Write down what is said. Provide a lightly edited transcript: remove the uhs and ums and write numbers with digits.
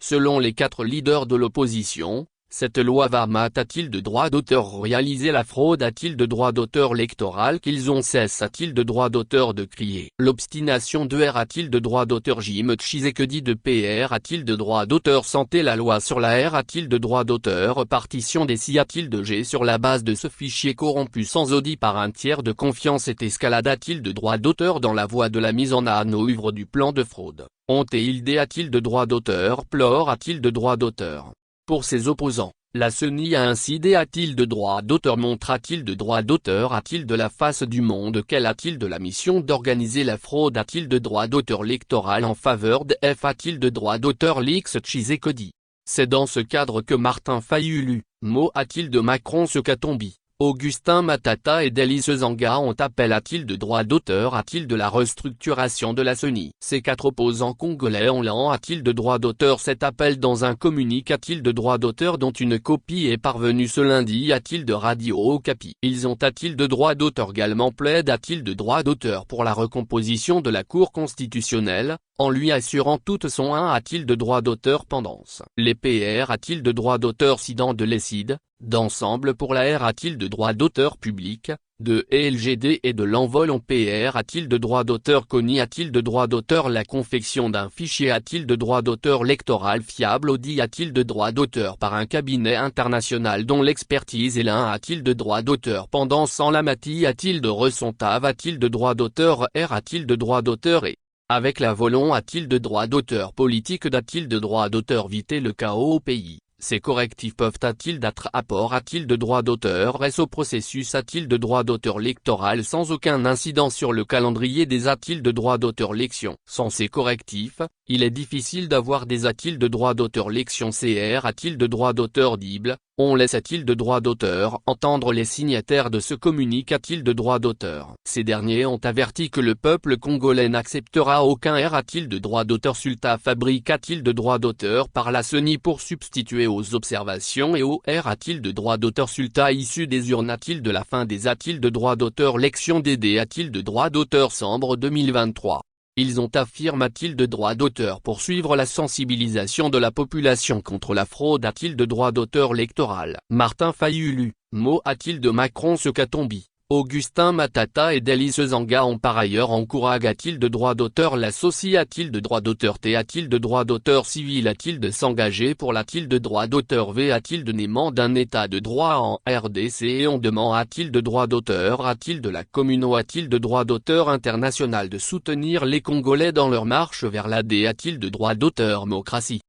Selon les 4 leaders de l'opposition, cette loi Varma a-t-il de droit d'auteur réaliser la fraude a-t-il de droit d'auteur électoral qu'ils ont cesse a-t-il de droit d'auteur de crier l'obstination de R a-t-il de droit d'auteur Jim Tshisekedi de PR a-t-il de droit d'auteur santé la loi sur la R a-t-il de droit d'auteur partition des si a-t-il de G sur la base de ce fichier corrompu sans audit par un tiers de confiance et escalade a-t-il de droit d'auteur dans la voie de la mise en œuvre du plan de fraude, honte et Hilde a-t-il de droit d'auteur Plore a-t-il de droit d'auteur. Pour ses opposants, la CENI a ainsi dit a-t-il de droit d'auteur montre a-t-il de droit d'auteur a-t-il de la face du monde quel a-t-il de la mission d'organiser la fraude a-t-il de droit d'auteur électoral en faveur de F a-t-il de droit d'auteur Lix Tshisekedi. C'est dans ce cadre que Martin Fayulu, Mo a-t-il de Macron ce Katombi, Augustin Matata et Delis Zanga ont appel a-t-il de droit d'auteur a-t-il de la restructuration de la CENI. Ces 4 opposants congolais ont l'an a-t-il de droit d'auteur cet appel dans un communiqué a-t-il de droit d'auteur dont une copie est parvenue ce lundi a-t-il de Radio Okapi. Ils ont a-t-il de droit d'auteur également plaide a-t-il de droit d'auteur pour la recomposition de la Cour constitutionnelle, en lui assurant toute son a-t-il de droit d'auteur pendance. Les PR a-t-il de droit d'auteur Sidan de l'ECID, d'ensemble pour la R a-t-il de droit d'auteur public, de LGD et de l'envol en PR a-t-il de droit d'auteur Kony a-t-il de droit d'auteur la confection d'un fichier a-t-il de droit d'auteur électoral fiable Audi a-t-il de droit d'auteur par un cabinet international dont l'expertise est l'un a-t-il de droit d'auteur pendant sans Lamati a-t-il de Ressontave a-t-il de droit d'auteur R a-t-il de droit d'auteur et avec la Volon a-t-il de droit d'auteur politique a-t-il de droit d'auteur éviter le chaos au pays. Ces correctifs peuvent a-t-il d'être apport a-t-il de droit d'auteur est-ce au processus a-t-il de droit d'auteur électoral sans aucun incident sur le calendrier des a-t-il de droit d'auteur l'élection. Sans ces correctifs, il est difficile d'avoir des a-t-il de droit d'auteur l'élection CR a-t-il de droit d'auteur dible, on laisse a-t-il de droit d'auteur entendre les signataires de ce communiqué a-t-il de droit d'auteur. Ces derniers ont averti que le peuple congolais n'acceptera aucun R a-t-il de droit d'auteur Sulta fabrique a-t-il de droit d'auteur par la CENI pour substituer aux observations et au R a-t-il de droit d'auteur Sulta issu des urnes a-t-il de la fin des a-t-il de droit d'auteur l'élection DD a-t-il de droit d'auteur Sambre 2023. Ils ont affirme a-t-il de droit d'auteur pour suivre la sensibilisation de la population contre la fraude a-t-il de droit d'auteur électoral. Martin Fayulu, Mo a-t-il de Macron ce Katombi. Augustin Matata et Delis Zanga ont par ailleurs encouragé a-t-il de droit d'auteur l'associé a-t-il de droit d'auteur T a-t-il de droit d'auteur civil a-t-il de s'engager pour l'a-t-il de droit d'auteur V a-t-il de nément d'un état de droit en RDC et on demande a-t-il de droit d'auteur a-t-il de la commune a-t-il de droit d'auteur international de soutenir les Congolais dans leur marche vers la D a-t-il de droit d'auteur démocratie.